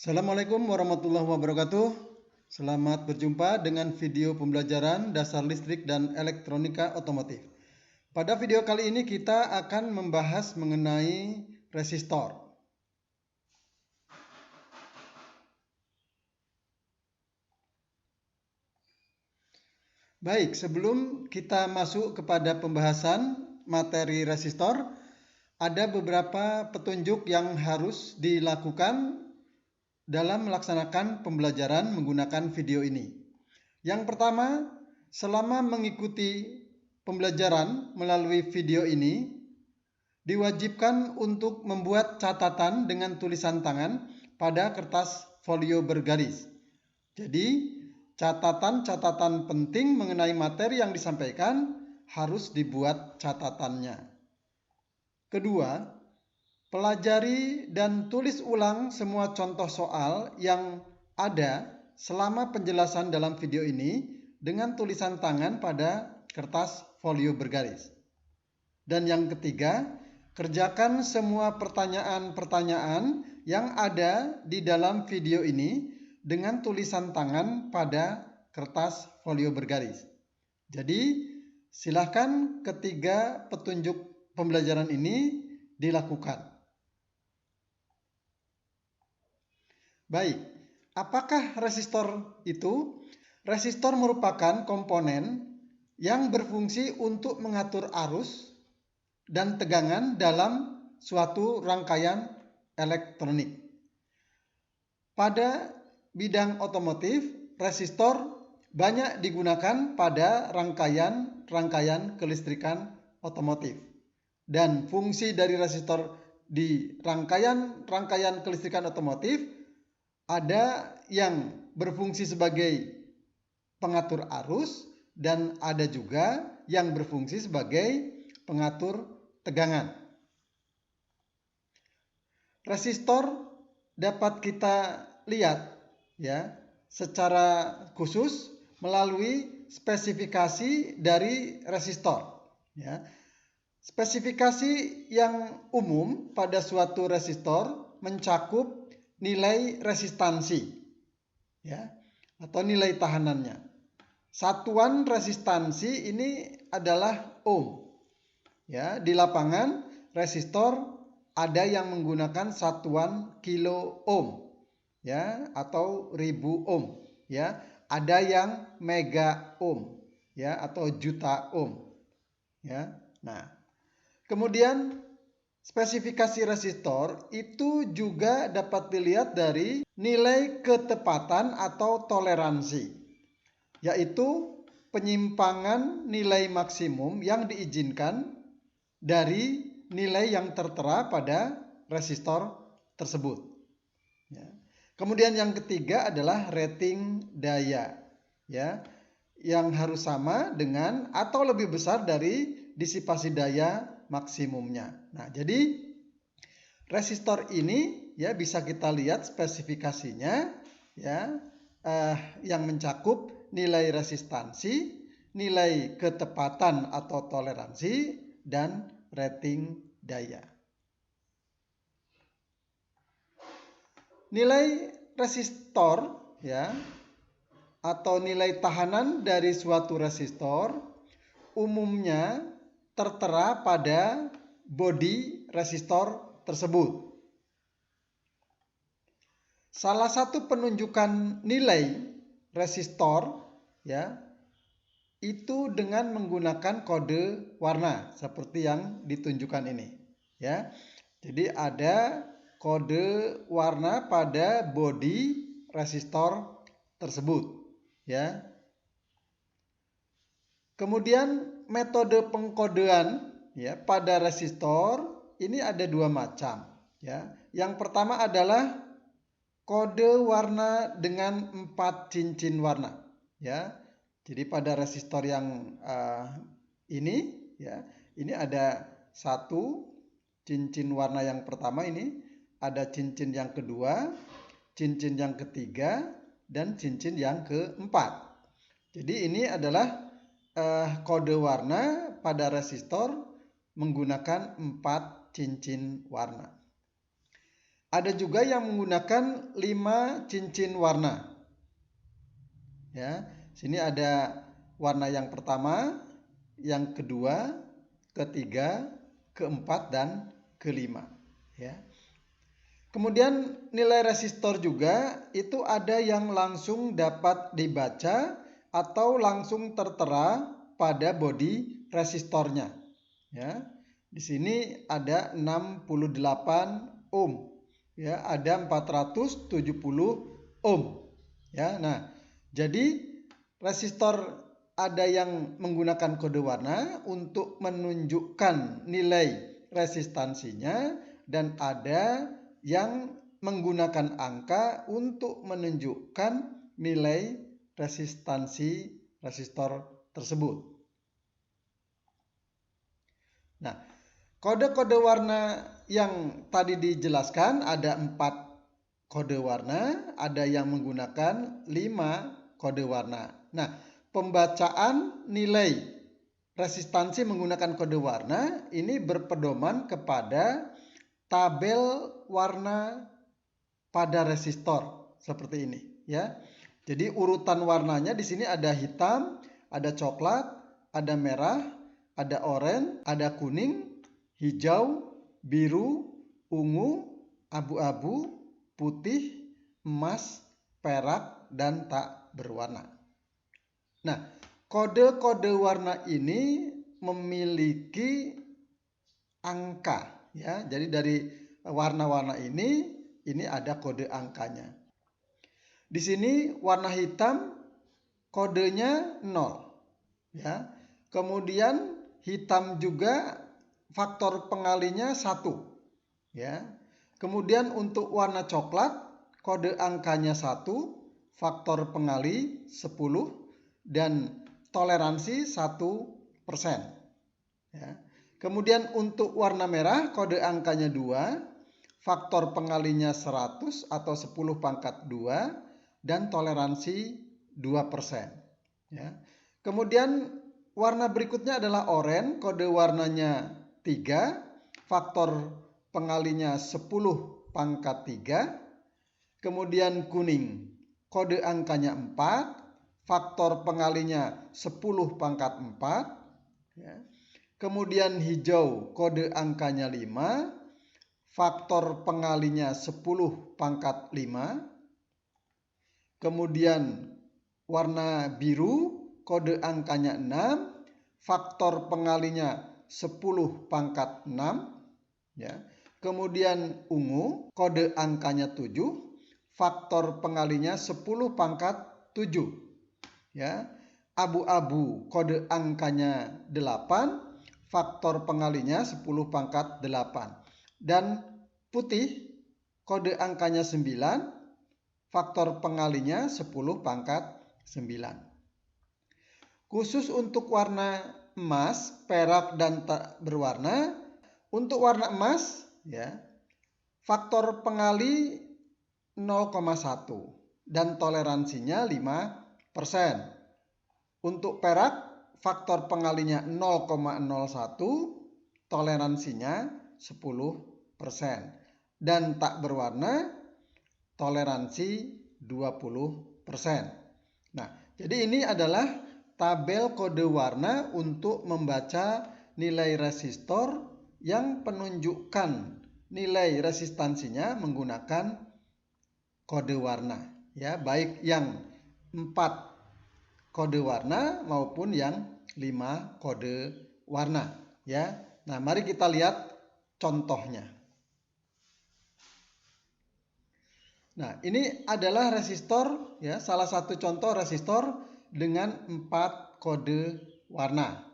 Assalamualaikum warahmatullahi wabarakatuh. Selamat berjumpa dengan video pembelajaran dasar listrik dan elektronika otomotif. Pada video kali ini kita akan membahas mengenai resistor. Baik, sebelum kita masuk kepada pembahasan materi resistor, ada beberapa petunjuk yang harus dilakukan dalam melaksanakan pembelajaran menggunakan video ini. Yang pertama, selama mengikuti pembelajaran melalui video ini, diwajibkan untuk membuat catatan dengan tulisan tangan pada kertas folio bergaris. Jadi, catatan-catatan penting mengenai materi yang disampaikan harus dibuat catatannya. Kedua, pelajari dan tulis ulang semua contoh soal yang ada selama penjelasan dalam video ini dengan tulisan tangan pada kertas folio bergaris. Dan yang ketiga, kerjakan semua pertanyaan-pertanyaan yang ada di dalam video ini dengan tulisan tangan pada kertas folio bergaris. Jadi, silakan ketiga petunjuk pembelajaran ini dilakukan. Baik, apakah resistor itu? Resistor merupakan komponen yang berfungsi untuk mengatur arus dan tegangan dalam suatu rangkaian elektronik. Pada bidang otomotif, resistor banyak digunakan pada rangkaian kelistrikan otomotif. Dan fungsi dari resistor di rangkaian kelistrikan otomotif ada yang berfungsi sebagai pengatur arus dan ada juga yang berfungsi sebagai pengatur tegangan. Resistor dapat kita lihat ya secara khusus melalui spesifikasi dari resistor ya. Spesifikasi yang umum pada suatu resistor mencakup nilai resistansi ya atau nilai tahanannya. Satuan resistansi ini adalah ohm. Ya, di lapangan resistor ada yang menggunakan satuan kilo ohm ya atau ribu ohm ya, ada yang mega ohm ya atau juta ohm ya. Nah, kemudian spesifikasi resistor itu juga dapat dilihat dari nilai ketepatan atau toleransi, yaitu penyimpangan nilai maksimum yang diizinkan dari nilai yang tertera pada resistor tersebut. Ya. Kemudian yang ketiga adalah rating daya, ya, yang harus sama dengan atau lebih besar dari disipasi daya maksimumnya. Nah, jadi resistor ini ya bisa kita lihat spesifikasinya ya yang mencakup nilai resistansi, nilai ketepatan atau toleransi dan rating daya. Nilai resistor ya atau nilai tahanan dari suatu resistor umumnya tertera pada bodi resistor tersebut. Salah satu penunjukan nilai resistor ya itu dengan menggunakan kode warna seperti yang ditunjukkan ini ya. Jadi ada kode warna pada bodi resistor tersebut ya. Kemudian metode pengkodean ya pada resistor ini ada dua macam ya. Yang pertama adalah kode warna dengan 4 cincin warna ya. Jadi pada resistor yang ini ya, ini ada satu cincin warna yang pertama ini, ada cincin yang kedua, cincin yang ketiga, dan cincin yang keempat. Jadi ini adalah kode warna pada resistor menggunakan 4 cincin warna. Ada juga yang menggunakan 5 cincin warna. Ya, sini ada warna yang pertama, yang kedua, ketiga, keempat, dan kelima. Ya. Kemudian nilai resistor juga itu ada yang langsung dapat dibaca atau langsung tertera pada bodi resistornya. Ya. Di sini ada 68 ohm. Ya, ada 470 ohm. Ya, nah, jadi resistor ada yang menggunakan kode warna untuk menunjukkan nilai resistansinya dan ada yang menggunakan angka untuk menunjukkan nilai resistansi resistor tersebut. Nah, kode-kode warna yang tadi dijelaskan ada 4 kode warna, ada yang menggunakan 5 kode warna. Nah, pembacaan nilai resistansi menggunakan kode warna ini berpedoman kepada tabel warna pada resistor seperti ini, ya. Jadi urutan warnanya di sini ada hitam, ada coklat, ada merah, ada oranye, ada kuning, hijau, biru, ungu, abu-abu, putih, emas, perak, dan tak berwarna. Nah, kode-kode warna ini memiliki angka, ya. Jadi dari warna-warna ini ada kode angkanya. Di sini warna hitam kodenya 0, ya. Kemudian hitam juga faktor pengalinya 1, ya. Kemudian untuk warna coklat kode angkanya 1, faktor pengali 10, dan toleransi 1%. Ya. Kemudian untuk warna merah kode angkanya 2, faktor pengalinya 100 atau 10 pangkat 2, dan toleransi 2%. Ya. Kemudian warna berikutnya adalah oranye, kode warnanya 3, faktor pengalinya 10 pangkat 3. Kemudian kuning, kode angkanya 4, faktor pengalinya 10 pangkat 4. Ya. Kemudian hijau, kode angkanya 5, faktor pengalinya 10 pangkat 5. Kemudian warna biru, kode angkanya 6, faktor pengalinya 10 pangkat 6. Ya. Kemudian ungu, kode angkanya 7, faktor pengalinya 10 pangkat 7. Ya. Abu-abu, kode angkanya 8, faktor pengalinya 10 pangkat 8. Dan putih, kode angkanya 9, faktor pengalinya 10 pangkat 9. Khusus untuk warna emas, perak, dan tak berwarna, untuk warna emas, ya, faktor pengali 0,1 dan toleransinya 5%. Untuk perak, faktor pengalinya 0,01, toleransinya 10%. Dan tak berwarna, toleransi 20%. Nah, jadi ini adalah tabel kode warna untuk membaca nilai resistor yang penunjukkan nilai resistansinya menggunakan kode warna. Ya, baik yang 4 kode warna maupun yang 5 kode warna, ya. Nah, mari kita lihat contohnya. Nah, ini adalah resistor, ya, salah satu contoh resistor dengan 4 kode warna,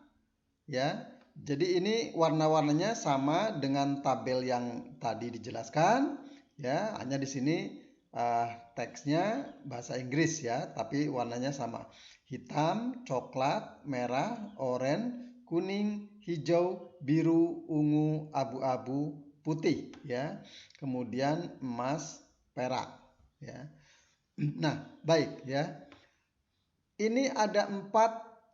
ya. Jadi ini warna-warnanya sama dengan tabel yang tadi dijelaskan, ya. Hanya di sini teksnya bahasa Inggris, ya, tapi warnanya sama. Hitam, coklat, merah, oranye, kuning, hijau, biru, ungu, abu-abu, putih, ya. Kemudian emas, perak, ya. Nah, baik, ya. Ini ada 4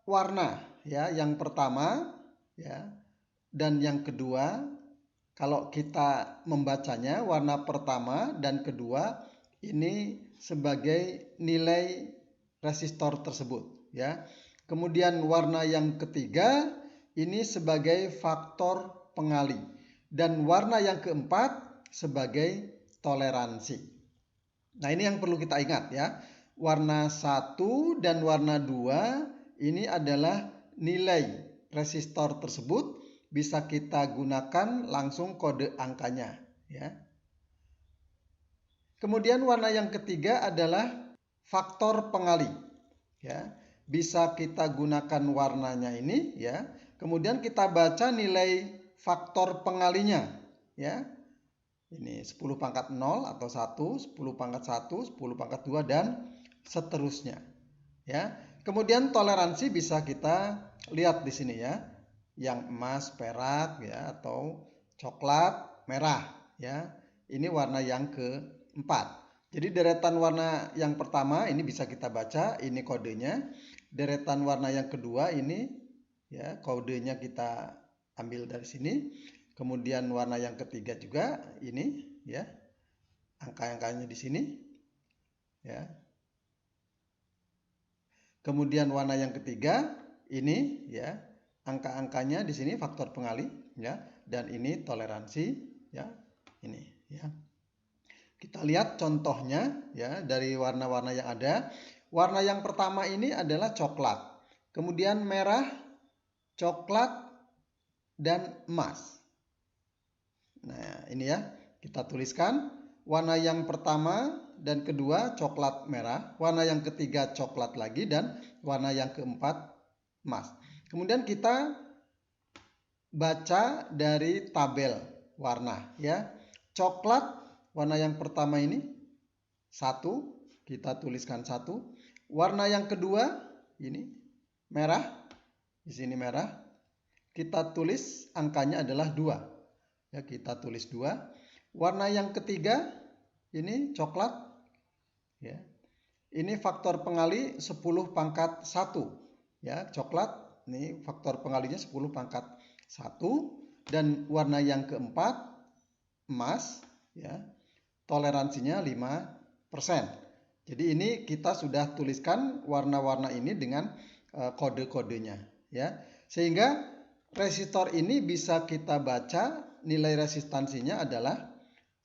warna, ya. Yang pertama, ya, dan yang kedua, kalau kita membacanya warna pertama dan kedua ini sebagai nilai resistor tersebut ya. Kemudian warna yang ketiga ini sebagai faktor pengali dan warna yang keempat sebagai toleransi. Nah, ini yang perlu kita ingat ya. Warna 1 dan warna 2 ini adalah nilai resistor tersebut, bisa kita gunakan langsung kode angkanya ya. Kemudian warna yang ketiga adalah faktor pengali ya. Bisa kita gunakan warnanya ini ya. Kemudian kita baca nilai faktor pengalinya ya. Ini 10 pangkat 0 atau 1, 10 pangkat 1, 10 pangkat 2 dan seterusnya ya. Kemudian toleransi bisa kita lihat di sini ya. Yang emas, perak ya, atau coklat, merah ya. Ini warna yang keempat. Jadi deretan warna yang pertama ini bisa kita baca, ini kodenya. Deretan warna yang kedua ini ya, kodenya kita ambil dari sini. Kemudian warna yang ketiga juga ini ya. Angka-angkanya di sini ya. Kemudian warna yang ketiga ini ya, angka-angkanya di sini faktor pengali ya, dan ini toleransi ya, ini ya. Kita lihat contohnya ya dari warna-warna yang ada. Warna yang pertama ini adalah coklat, kemudian merah, coklat, dan emas. Nah, ini ya, kita tuliskan warna yang pertama dan kedua coklat merah, warna yang ketiga coklat lagi, dan warna yang keempat emas. Kemudian kita baca dari tabel warna ya. Coklat warna yang pertama ini 1, kita tuliskan 1. Warna yang kedua ini merah, di sini merah, kita tulis angkanya adalah 2 ya, kita tulis 2. Warna yang ketiga ini coklat ya. Ini faktor pengali 10 pangkat 1 ya, coklat ini faktor pengalinya 10 pangkat 1. Dan warna yang keempat emas ya, toleransinya 5%. Jadi ini kita sudah tuliskan warna-warna ini dengan kode-kodenya ya. Sehingga resistor ini bisa kita baca nilai resistansinya adalah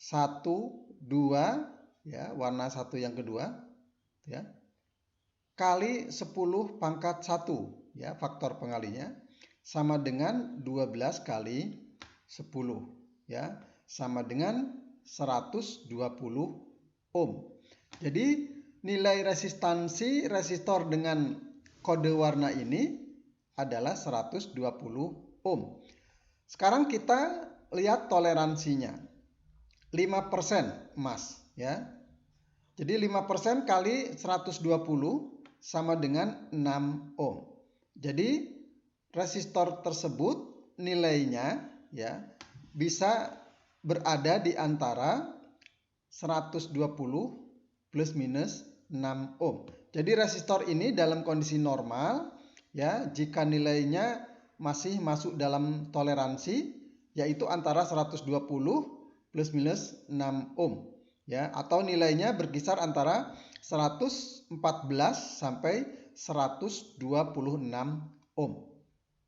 1, 2 ya, warna 1 yang kedua ya, kali 10 pangkat 1 ya, faktor pengalinya sama dengan 12 kali 10 ya, sama dengan 120 ohm. Jadi nilai resistansi resistor dengan kode warna ini adalah 120 ohm. Sekarang kita lihat toleransinya. 5% emas ya. Jadi 5% kali 120 sama dengan 6 ohm. Jadi resistor tersebut nilainya ya bisa berada di antara 120 plus minus 6 ohm. Jadi resistor ini dalam kondisi normal ya, jika nilainya masih masuk dalam toleransi yaitu antara 120 plus minus 6 ohm ya, atau nilainya berkisar antara 114 sampai 126 ohm.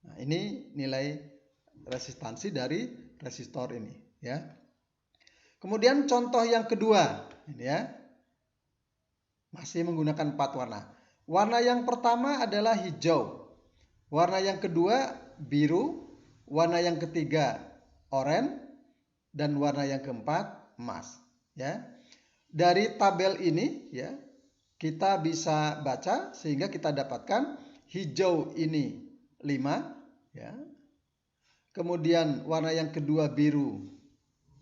Nah, ini nilai resistansi dari resistor ini ya. Kemudian contoh yang kedua ini ya. Masih menggunakan 4 warna. Warna yang pertama adalah hijau. Warna yang kedua biru, warna yang ketiga oranye, dan warna yang keempat emas ya. Dari tabel ini ya, kita bisa baca sehingga kita dapatkan hijau ini 5 ya. Kemudian warna yang kedua biru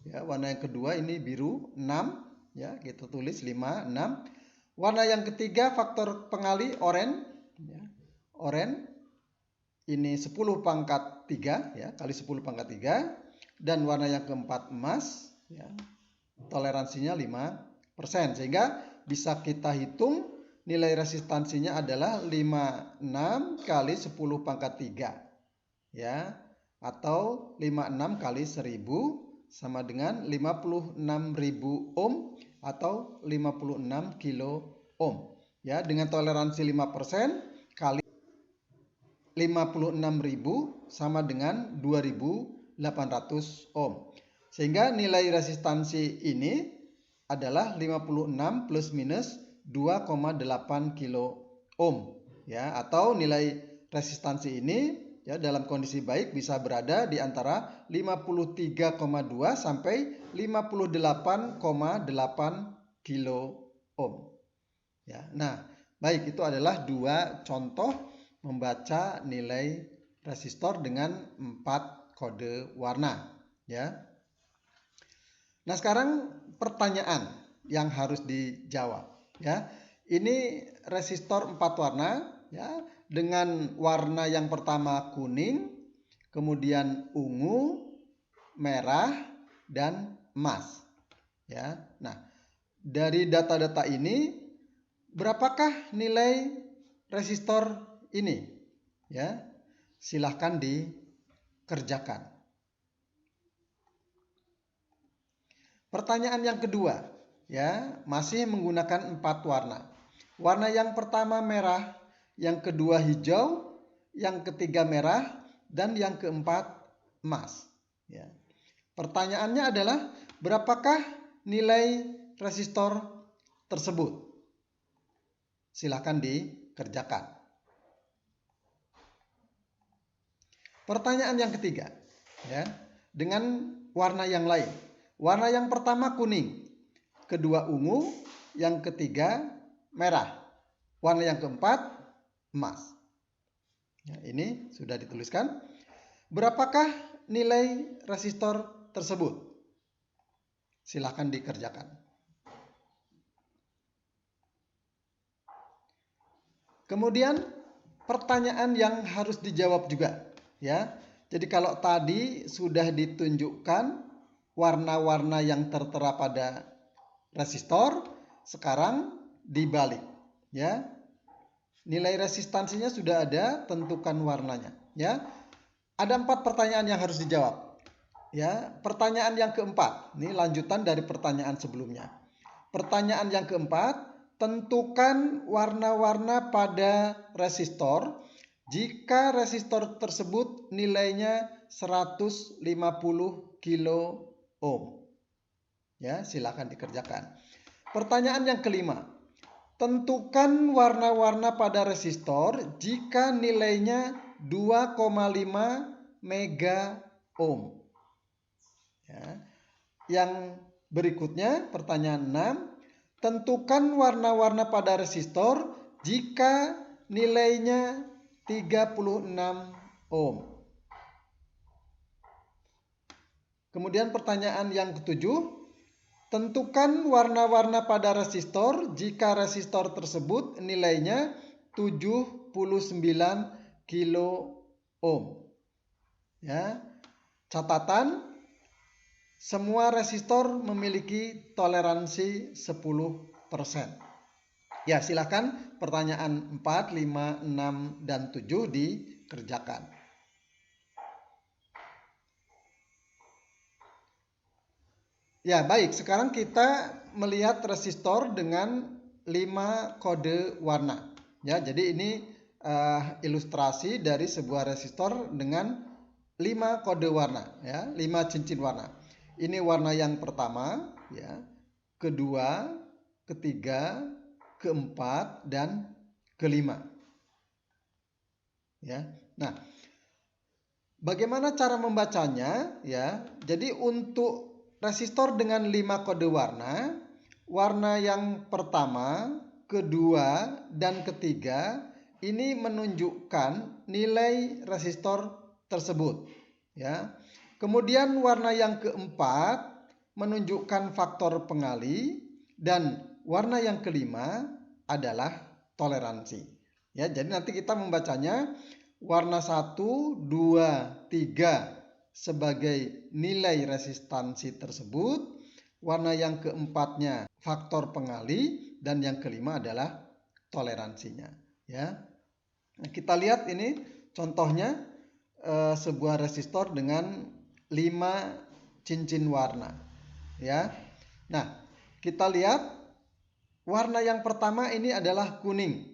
ya, warna yang kedua ini biru 6 ya, kita tulis 5, 6. Warna yang ketiga faktor pengali oranye ya. Oranye ini 10 pangkat 3 ya, kali 10 pangkat 3, dan warna yang keempat emas ya. Toleransinya 5%, sehingga bisa kita hitung nilai resistansinya adalah 56 kali 10 pangkat 3 ya, atau 56 kali 1000 sama dengan 56.000 ohm atau 56 kilo ohm. Ya, dengan toleransi 5% kali 56.000 sama dengan 2.800 ohm. Sehingga nilai resistansi ini adalah 56 plus minus 2,8 kilo ohm. Ya, atau nilai resistansi ini ya dalam kondisi baik bisa berada di antara 53,2 sampai 58,8 kilo ohm. Ya, nah, baik, itu adalah dua contoh membaca nilai resistor dengan 4 kode warna, ya. Nah, sekarang pertanyaan yang harus dijawab, ya. Ini resistor 4 warna, ya, dengan warna yang pertama kuning, kemudian ungu, merah, dan emas, ya. Nah, dari data-data ini berapakah nilai resistor ini? Ya, silahkan dikerjakan. Pertanyaan yang kedua, ya, masih menggunakan 4 warna. Warna yang pertama merah, yang kedua hijau, yang ketiga merah, dan yang keempat emas. Ya. Pertanyaannya adalah berapakah nilai resistor tersebut? Silahkan dikerjakan. Pertanyaan yang ketiga, ya, dengan warna yang lain. Warna yang pertama kuning, kedua ungu, yang ketiga merah. Warna yang keempat emas. Ya, ini sudah dituliskan. Berapakah nilai resistor tersebut? Silahkan dikerjakan. Kemudian pertanyaan yang harus dijawab juga, ya. Jadi kalau tadi sudah ditunjukkan warna-warna yang tertera pada resistor, sekarang dibalik, ya. Nilai resistansinya sudah ada, tentukan warnanya, ya. Ada 4 pertanyaan yang harus dijawab, ya. Pertanyaan yang keempat, ini lanjutan dari pertanyaan sebelumnya. Pertanyaan yang keempat, tentukan warna-warna pada resistor jika resistor tersebut nilainya 150 kilo ohm. Ya, silakan dikerjakan. Pertanyaan yang kelima, tentukan warna-warna pada resistor jika nilainya 2,5 mega ohm. Ya. Yang berikutnya, pertanyaan 6, tentukan warna-warna pada resistor jika nilainya 36 ohm. Kemudian pertanyaan yang ketujuh, tentukan warna-warna pada resistor jika resistor tersebut nilainya 79 kilo ohm. Ya. Catatan, semua resistor memiliki toleransi 10%. Ya, silakan pertanyaan 4, 5, 6, dan 7 dikerjakan. Ya, baik. Sekarang kita melihat resistor dengan 5 kode warna. Ya, jadi ini ilustrasi dari sebuah resistor dengan 5 kode warna, ya, 5 cincin warna. Ini warna yang pertama, ya, kedua, ketiga, keempat, dan kelima. Ya. Nah, bagaimana cara membacanya, ya? Jadi untuk resistor dengan 5 kode warna, warna yang pertama, kedua, dan ketiga ini menunjukkan nilai resistor tersebut, ya. Kemudian warna yang keempat menunjukkan faktor pengali dan warna yang kelima adalah toleransi. Ya, jadi nanti kita membacanya warna 1, 2, 3 sebagai nilai resistansi tersebut, warna yang keempatnya faktor pengali, dan yang kelima adalah toleransinya. Ya, nah, kita lihat ini contohnya sebuah resistor dengan 5 cincin warna, ya. Nah, kita lihat warna yang pertama ini adalah kuning,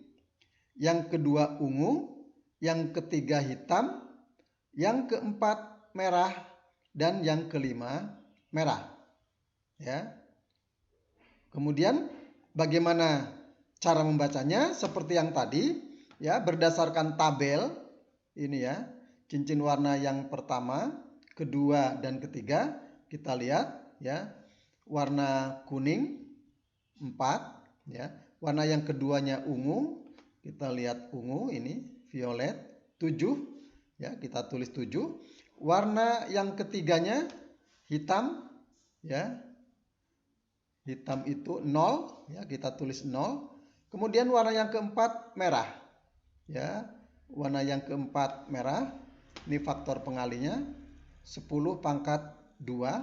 yang kedua ungu, yang ketiga hitam, yang keempat merah, dan yang kelima merah, ya. Kemudian bagaimana cara membacanya? Seperti yang tadi, ya, berdasarkan tabel ini, ya. Cincin warna yang pertama, kedua, dan ketiga kita lihat, ya. Warna kuning 4, ya. Warna yang keduanya ungu, kita lihat ungu ini, violet 7, ya, kita tulis 7. Warna yang ketiganya hitam, ya. Hitam itu 0, ya, kita tulis 0. Kemudian warna yang keempat merah, ya. Warna yang keempat merah, ini faktor pengalinya 10 pangkat 2,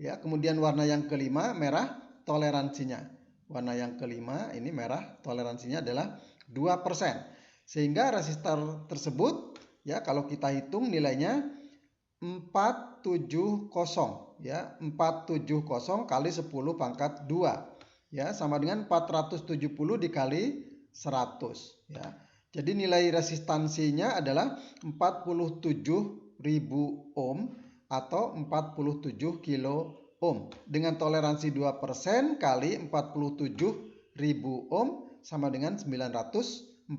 ya. Kemudian warna yang kelima merah, toleransinya. Warna yang kelima ini merah, toleransinya adalah 2%. Sehingga resistor tersebut, ya, kalau kita hitung nilainya 470, ya. 470 kali 10 pangkat 2, ya, sama dengan 470 dikali 100, ya. Jadi nilai resistansinya adalah 47.000 ohm atau 47 kilo ohm. Dengan toleransi 2% kali 47.000 ohm sama dengan 940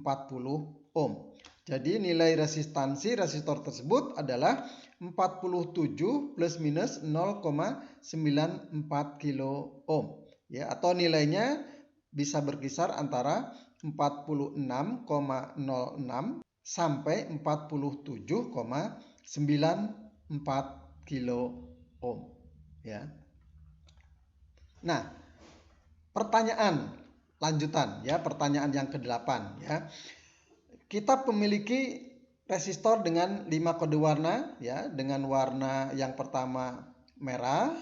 ohm. Jadi nilai resistansi resistor tersebut adalah 47 plus minus 0,94 kilo ohm, ya, atau nilainya bisa berkisar antara 46,06 sampai 47,94 kilo ohm, ya. Nah, pertanyaan lanjutan, ya, pertanyaan yang ke-8, ya. Kita memiliki resistor dengan 5 kode warna, ya, dengan warna yang pertama merah,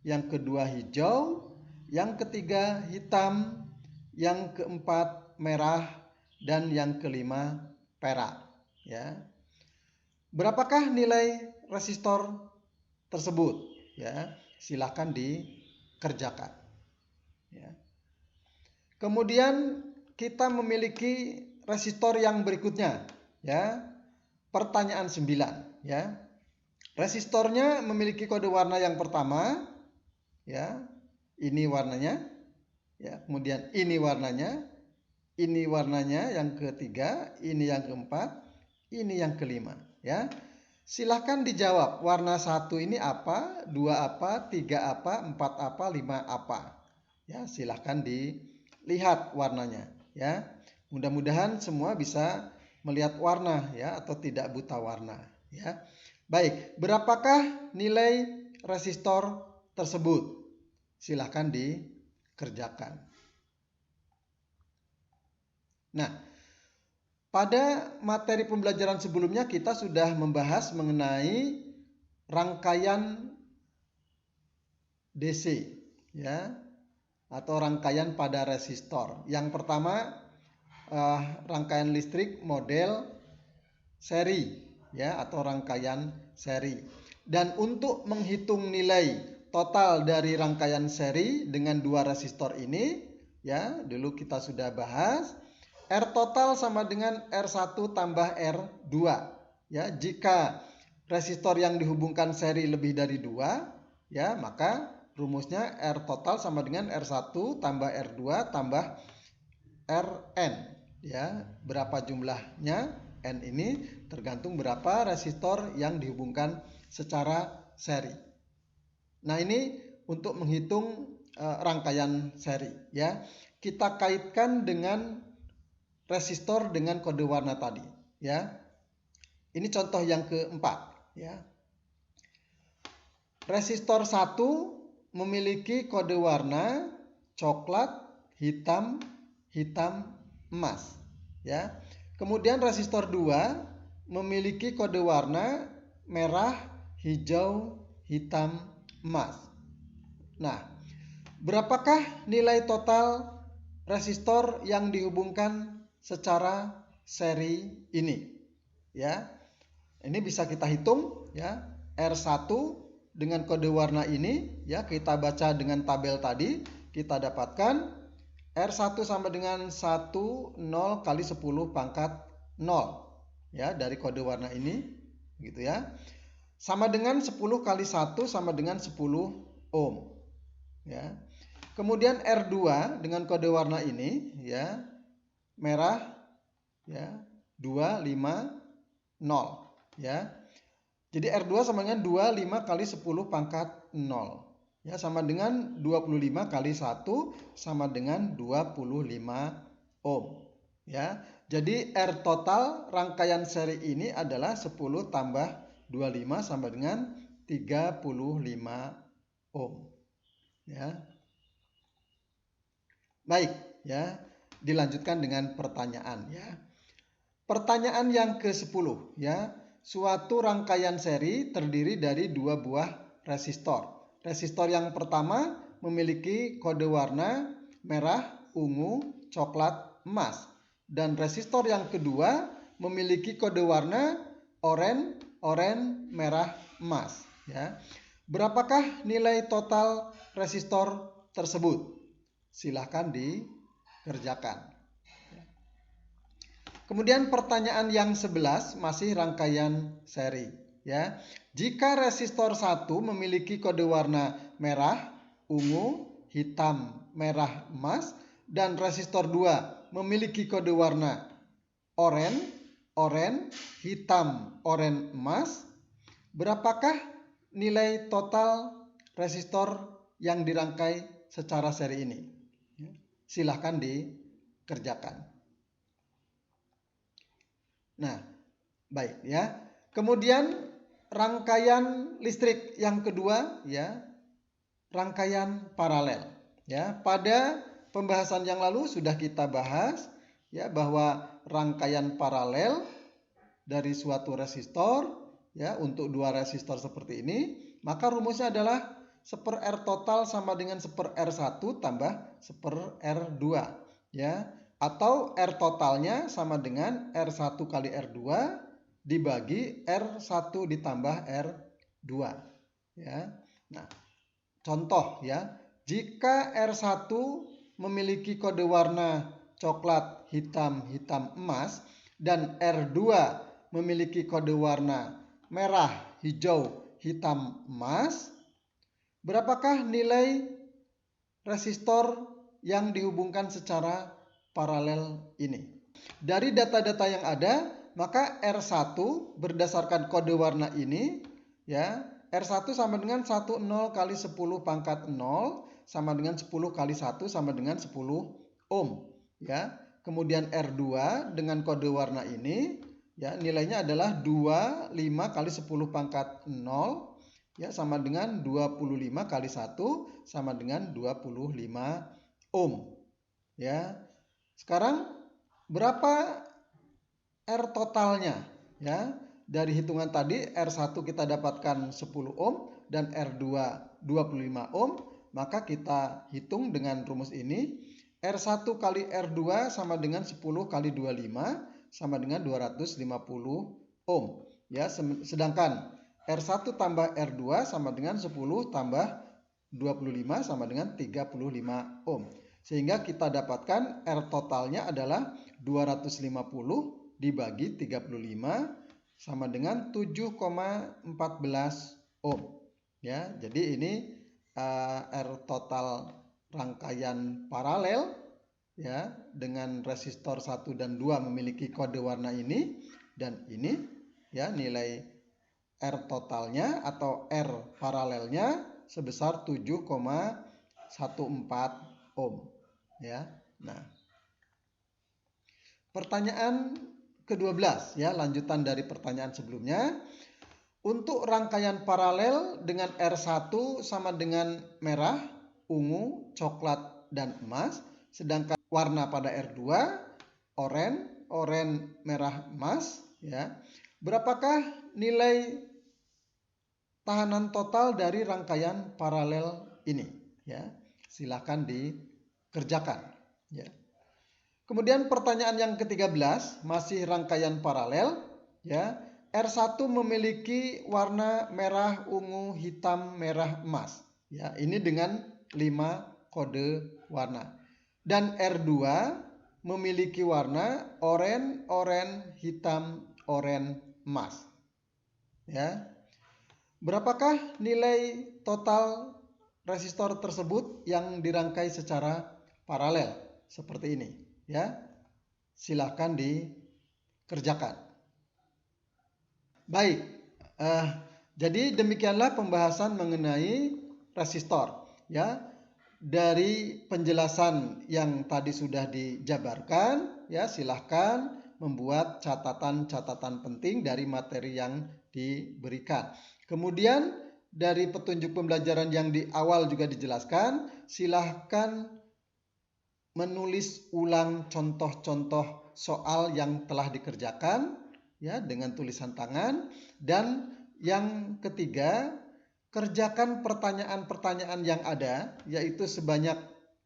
yang kedua hijau, yang ketiga hitam, yang keempat merah, dan yang kelima perak, ya. Berapakah nilai resistor tersebut? Ya, silakan dikerjakan, ya. Kemudian kita memiliki resistor yang berikutnya, ya. Pertanyaan 9, ya. Resistornya memiliki kode warna yang pertama, ya. Ini warnanya, ya. Kemudian ini warnanya yang ketiga, ini yang keempat, ini yang kelima, ya. Silahkan dijawab, warna 1 ini apa, 2 apa, 3 apa, 4 apa, 5 apa. Ya, silahkan dilihat warnanya, ya. Mudah-mudahan semua bisa melihat warna, ya, atau tidak buta warna, ya. Baik, berapakah nilai resistor tersebut? Silahkan dikerjakan. Nah, pada materi pembelajaran sebelumnya kita sudah membahas mengenai rangkaian DC, ya, atau rangkaian pada resistor. Yang pertama, rangkaian listrik model seri, ya, atau rangkaian seri. Dan untuk menghitung nilai total dari rangkaian seri dengan dua resistor ini, ya, dulu kita sudah bahas, R total sama dengan R1 tambah R2, ya. Jika resistor yang dihubungkan seri lebih dari 2, ya, maka rumusnya R total sama dengan R1 tambah R2 tambah Rn, ya. Berapa jumlahnya N ini tergantung berapa resistor yang dihubungkan secara seri. Nah, ini untuk menghitung rangkaian seri, ya. Kita kaitkan dengan resistor dengan kode warna tadi, ya. Ini contoh yang keempat, ya. Resistor 1 memiliki kode warna coklat, hitam, emas, ya. Kemudian resistor 2 memiliki kode warna merah, hijau, hitam, emas. Nah, berapakah nilai total resistor yang dihubungkan secara seri ini? Ya. Ini bisa kita hitung, ya. R1 dengan kode warna ini, ya kita baca dengan tabel tadi, kita dapatkan R1 sama dengan 10 kali 10 pangkat 0. Ya, dari kode warna ini, gitu ya. Sama dengan 10 kali 1 sama dengan 10 ohm. Ya. Kemudian R2 dengan kode warna ini, ya, merah, ya, 250, ya. Jadi R2 sama dengan 25 kali 10 pangkat 0. Ya, sama dengan 25 kali 1 sama dengan 25 ohm. Ya, jadi R total rangkaian seri ini adalah 10 tambah 25 sama dengan 35 ohm. Ya. Baik, ya. Dilanjutkan dengan pertanyaan, ya. Pertanyaan yang ke-10, ya. Suatu rangkaian seri terdiri dari dua buah resistor. Resistor yang pertama memiliki kode warna merah, ungu, coklat, emas. Dan resistor yang kedua memiliki kode warna oranye, merah, emas. Ya. Berapakah nilai total resistor tersebut? Silahkan dikerjakan. Kemudian pertanyaan yang 11 masih rangkaian seri, ya. Jika resistor 1 memiliki kode warna merah, ungu, hitam, merah, emas, dan resistor 2 memiliki kode warna oranye, hitam, oranye, emas, berapakah nilai total resistor yang dirangkai secara seri ini? Silahkan dikerjakan. Nah, baik ya. Kemudian rangkaian listrik yang kedua, ya, rangkaian paralel. Ya, pada pembahasan yang lalu sudah kita bahas, ya, bahwa rangkaian paralel dari suatu resistor, ya, untuk dua resistor seperti ini, maka rumusnya adalah 1/R total sama dengan 1/R1 tambah 1/R2, ya. Atau R totalnya sama dengan R1 kali R2 dibagi R1 ditambah R2. Ya. Nah, contoh, ya. Jika R1 memiliki kode warna coklat, hitam, hitam, emas, dan R2 memiliki kode warna merah, hijau, hitam, emas, berapakah nilai resistor yang dihubungkan secara paralel ini? Dari data-data yang ada, maka R1 berdasarkan kode warna ini, ya, R1 sama dengan 10 kali 10 pangkat 0 sama dengan 10 kali 1 sama dengan 10 ohm, ya. Kemudian R2 dengan kode warna ini, ya, nilainya adalah 25 kali 10 pangkat 0, ya, sama dengan 25 kali 1 sama dengan 25 ohm, ya. Sekarang berapa R totalnya? Ya, dari hitungan tadi R1 kita dapatkan 10 ohm dan R2 25 ohm, maka kita hitung dengan rumus ini. R1 kali R2 sama dengan 10 kali 25 sama dengan 250 ohm. Ya, sedangkan R1 tambah R2 sama dengan 10 tambah 25 sama dengan 35 ohm. Sehingga kita dapatkan R totalnya adalah 250 dibagi 35 sama dengan 7,14 ohm. Ya, jadi ini R total rangkaian paralel, ya, dengan resistor 1 dan 2 memiliki kode warna ini dan ini, ya, nilai R totalnya atau R paralelnya sebesar 7,14 ohm. Ya. Nah, pertanyaan ke-12, ya, lanjutan dari pertanyaan sebelumnya. Untuk rangkaian paralel dengan R1 sama dengan merah, ungu, coklat, dan emas, sedangkan warna pada R2 oranye, merah, emas, ya. Berapakah nilai tahanan total dari rangkaian paralel ini? Ya, silakan dikerjakan, ya. Kemudian pertanyaan yang ke-13 masih rangkaian paralel, ya. R1 memiliki warna merah, ungu, hitam, merah, emas. Ya, ini dengan 5 kode warna. Dan R2 memiliki warna oranye, hitam, emas. Ya. Berapakah nilai total resistor tersebut yang dirangkai secara paralel seperti ini? Ya. Silahkan dikerjakan. Baik, jadi demikianlah pembahasan mengenai resistor. Ya, dari penjelasan yang tadi sudah dijabarkan, ya silahkan membuat catatan-catatan penting dari materi yang diberikan. Kemudian dari petunjuk pembelajaran yang di awal juga dijelaskan, silahkan menulis ulang contoh-contoh soal yang telah dikerjakan ya dengan tulisan tangan. Dan yang ketiga, kerjakan pertanyaan-pertanyaan yang ada, yaitu sebanyak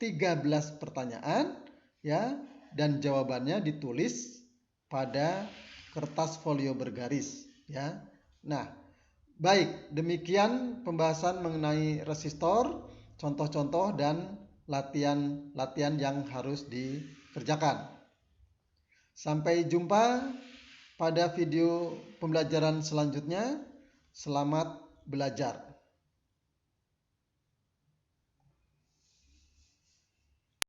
13 pertanyaan ya, dan jawabannya ditulis pada kertas folio bergaris ya. Nah, baik, demikian pembahasan mengenai resistor, contoh-contoh dan latihan-latihan yang harus dikerjakan. Sampai jumpa pada video pembelajaran selanjutnya. Selamat belajar.